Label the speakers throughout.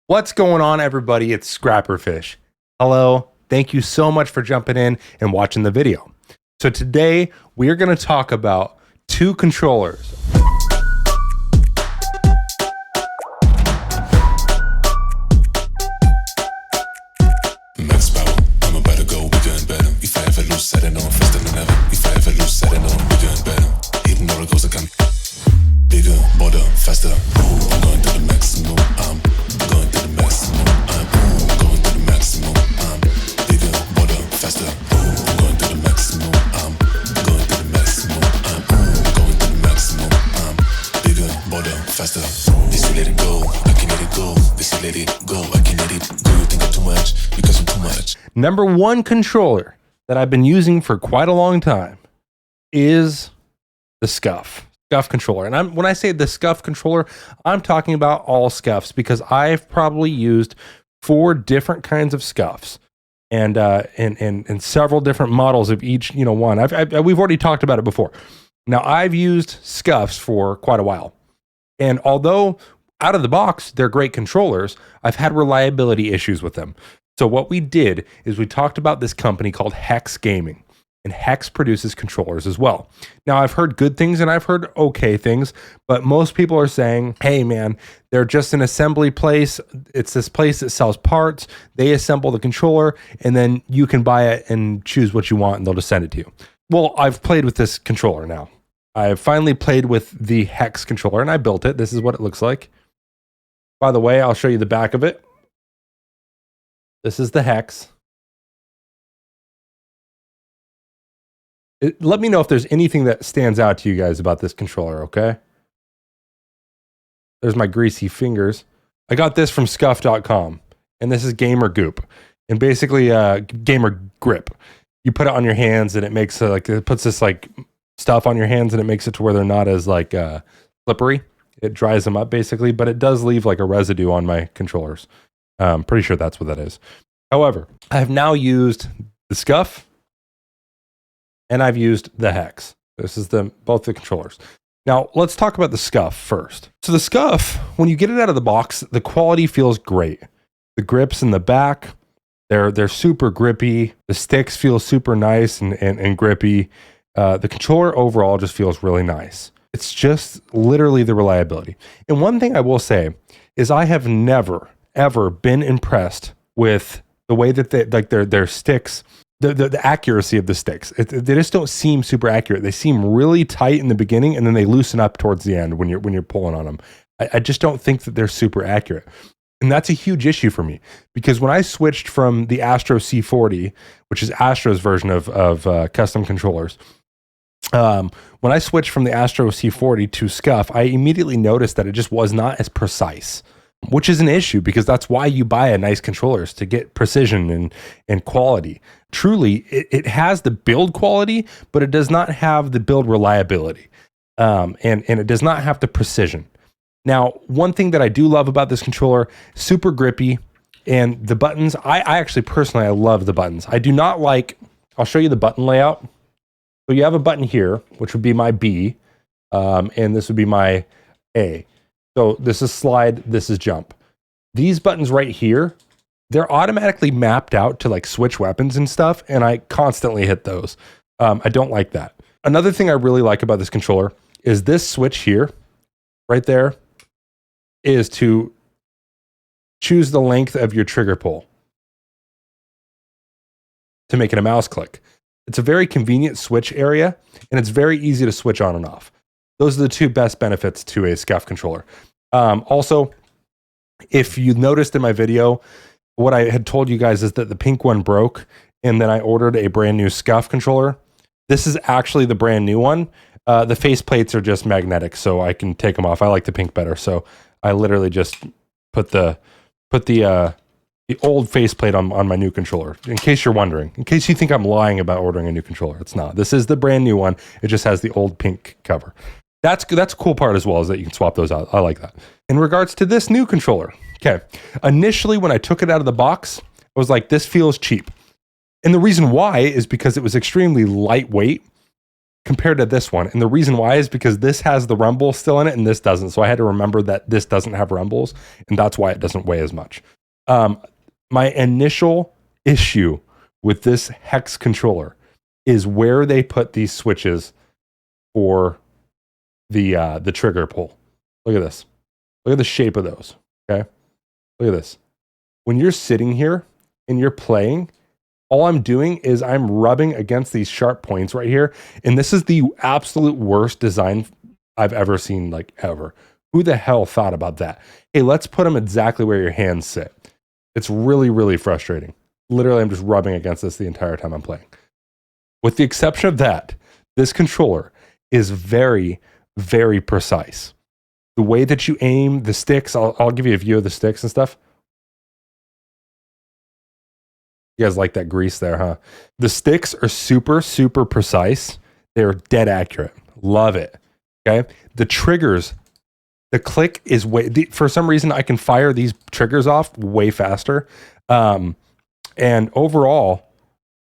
Speaker 1: What's going on, everybody? It's Scrapperfish. Hello. Thank you so much for jumping in and watching the video. So today we are going to talk about two controllers.
Speaker 2: Max power, I'm about to go bigger and better. If I ever lose, set it on faster than ever. If I ever lose, set it on bigger and better. Hitting all the goals I can. Bigger, bolder, faster. Ooh, I'm going to the maximum. I'm going to the maximum. I'm going to the maximum. I'm bigger, bolder, faster. Ooh, I'm going to the maximum. I'm going to the maximum. I'm going to the maximum. I'm bigger, bolder, faster. This you let it go, I can let it go. This you let it go, I can let it go. You think I'm too much because I'm too much.
Speaker 1: Number one controller that I've been using for quite a long time is the SCUF controller. And when I say the SCUF controller, I'm talking about all SCUFs because I've probably used 4 different kinds of SCUFs and several different models of each, one. We've already talked about it before. Now, I've used SCUFs for quite a while. And although out of the box, they're great controllers, I've had reliability issues with them. So what we did is we talked about this company called HEX Gaming. And HEX produces controllers as well. Now, I've heard good things and I've heard okay things, but most people are saying, hey man, they're just an assembly place. It's this place that sells parts. They assemble the controller and then you can buy it and choose what you want and they'll just send it to you. Well, I've played with this controller now. I've finally played with the HEX controller and I built it. This is what it looks like. By the way, I'll show you the back of it. This is the HEX. Let me know if there's anything that stands out to you guys about this controller, okay? There's my greasy fingers. I got this from SCUF.com, and this is Gamer Goop, and basically Gamer Grip. You put it on your hands, and it makes it puts this stuff on your hands, and it makes it to where they're not as slippery. It dries them up basically, but it does leave a residue on my controllers. Pretty sure that's what that is. However, I have now used the SCUF. And I've used the HEX. This is both the controllers. Now, let's talk about the SCUF first. So the SCUF, when you get it out of the box, the quality feels great. The grips in the back, they're super grippy. The sticks feel super nice and grippy. The controller overall just feels really nice. It's just literally the reliability. And one thing I will say is I have never, ever been impressed with the way that their sticks, the accuracy of the sticks. They just don't seem super accurate. They seem really tight in the beginning and then they loosen up towards the end when you're pulling on them. I just don't think that they're super accurate. And that's a huge issue for me because when I switched from the Astro C40, which is Astro's version of custom controllers, when I switched from the Astro C40 to SCUF, I immediately noticed that it just was not as precise, which is an issue because that's why you buy a nice controllers, to get precision and quality. Truly, it has the build quality, but it does not have the build reliability. And it does not have the precision. Now, one thing that I do love about this controller, super grippy, and the buttons, I actually personally, I love the buttons. I do not I'll show you the button layout. So you have a button here, which would be my B, and this would be my A. So this is slide, this is jump. These buttons right here, they're automatically mapped out to switch weapons and stuff, and I constantly hit those. I don't like that. Another thing I really like about this controller is this switch here, right there, is to choose the length of your trigger pull to make it a mouse click. It's a very convenient switch area, and it's very easy to switch on and off. Those are the 2 best benefits to a SCUF controller. Also, if you noticed in my video, what I had told you guys is that the pink one broke, and then I ordered a brand new SCUF controller. This is actually the brand new one. The face plates are just magnetic, so I can take them off. I like the pink better, so I literally just put the old faceplate on my new controller, in case you're wondering. In case you think I'm lying about ordering a new controller, it's not. This is the brand new one. It just has the old pink cover. That's a cool part as well, is that you can swap those out. I like that. In regards to this new controller, okay, initially when I took it out of the box, I was like, this feels cheap. And the reason why is because it was extremely lightweight compared to this one. And the reason why is because this has the rumble still in it and this doesn't. So I had to remember that this doesn't have rumbles, and that's why it doesn't weigh as much. My initial issue with this HEX controller is where they put these switches for the trigger pull. Look at this. Look at the shape of those. Okay. Look at this. When you're sitting here and you're playing, all I'm doing is I'm rubbing against these sharp points right here. And this is the absolute worst design I've ever seen, like ever. Who the hell thought about that? Hey, let's put them exactly where your hands sit. It's really, really frustrating. Literally, I'm just rubbing against this the entire time I'm playing. With the exception of that, this controller is very, very precise. The way that you aim the sticks, I'll give you a view of the sticks and stuff. You guys like that grease there, huh? The sticks are super, super precise. They're dead accurate. Love it. Okay. The triggers, the click is for some reason, I can fire these triggers off way faster. And overall,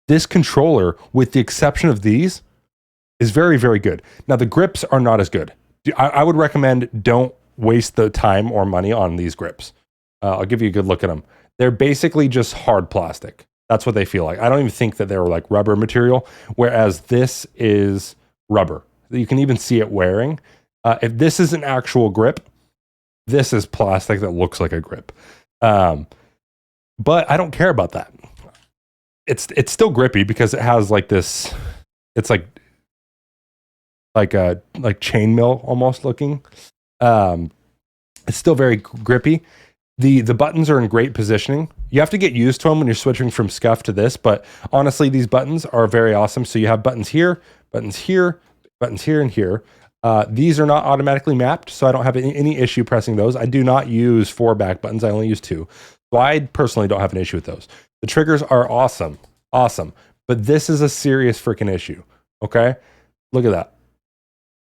Speaker 1: this controller, with the exception of these, is very, very good. Now, the grips are not as good. I would recommend don't waste the time or money on these grips. I'll give you a good look at them. They're basically just hard plastic. That's what they feel like. I don't even think that they're like rubber material, whereas this is rubber. You can even see it wearing. If this is an actual grip, this is plastic that looks like a grip. But I don't care about that. It's still grippy because it has like this. It's like chainmail almost looking. It's still very grippy. The buttons are in great positioning. You have to get used to them when you're switching from SCUF to this, but honestly, these buttons are very awesome. So you have buttons here, buttons here, buttons here, and here. These are not automatically mapped, so I don't have any issue pressing those. I do not use 4 back buttons. I only use 2. So I personally don't have an issue with those. The triggers are awesome, but this is a serious freaking issue. Okay, look at that.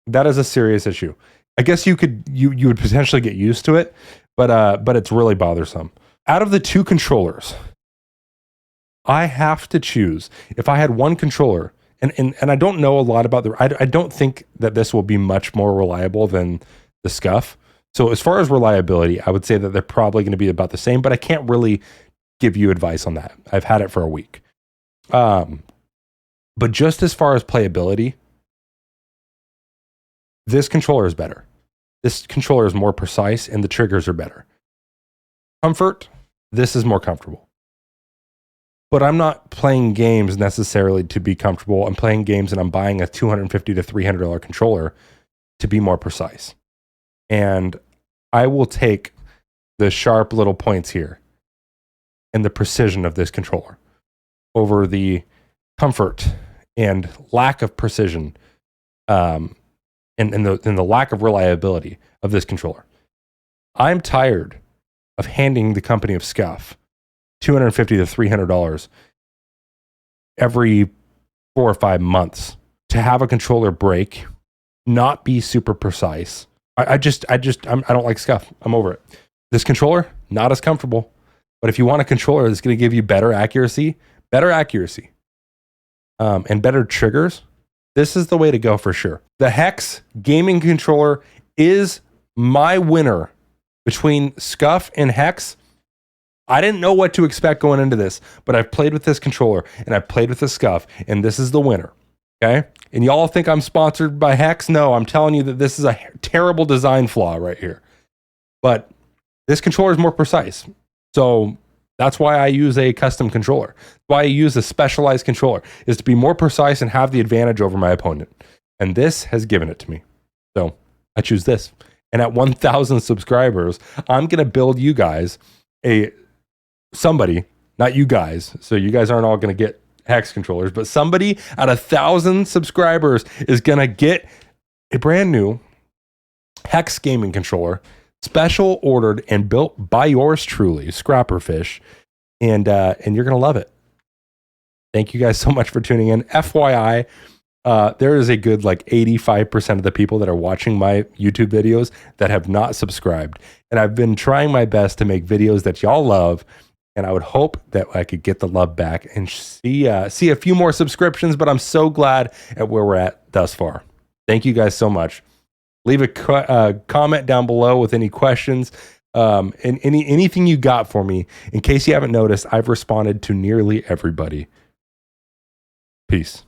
Speaker 1: That is a serious issue. I guess you would potentially get used to it, but it's really bothersome. Out of the 2 controllers, I have to choose. If I had one controller, and I don't know a lot about I don't think that this will be much more reliable than the SCUF. So as far as reliability, I would say that they're probably going to be about the same, but I can't really give you advice on that. I've had it for a week. But just as far as playability, this controller is better. This controller is more precise and the triggers are better. Comfort, this is more comfortable. But I'm not playing games necessarily to be comfortable. I'm playing games and I'm buying a $250 to $300 controller to be more precise. And I will take the sharp little points here and the precision of this controller over the comfort and lack of precision and the lack of reliability of this controller. I'm tired of handing the company of SCUF $250 to $300 every 4 or 5 months to have a controller break, not be super precise. I don't like SCUF. I'm over it. This controller, not as comfortable. But if you want a controller that's going to give you better accuracy, and better triggers, this is the way to go for sure. The HEX gaming controller is my winner between SCUF and HEX. I didn't know what to expect going into this, but I've played with this controller and I've played with the SCUF, and this is the winner. Okay? And y'all think I'm sponsored by HEX? No, I'm telling you that this is a terrible design flaw right here. But this controller is more precise. So that's why I use a custom controller. Why I use a specialized controller is to be more precise and have the advantage over my opponent. And this has given it to me. So I choose this. And at 1,000 subscribers, I'm going to build you guys somebody, not you guys. So you guys aren't all going to get HEX controllers, but somebody at 1,000 subscribers is going to get a brand new HEX gaming controller, special ordered and built by yours truly, Scrapperfish, and you're going to love it. Thank you guys so much for tuning in. FYI, there is a good like 85% of the people that are watching my YouTube videos that have not subscribed. And I've been trying my best to make videos that y'all love And I would hope that I could get the love back and see a few more subscriptions, but I'm so glad at where we're at thus far. Thank you guys so much. Leave a comment down below with any questions and anything you got for me. In case you haven't noticed, I've responded to nearly everybody. Peace.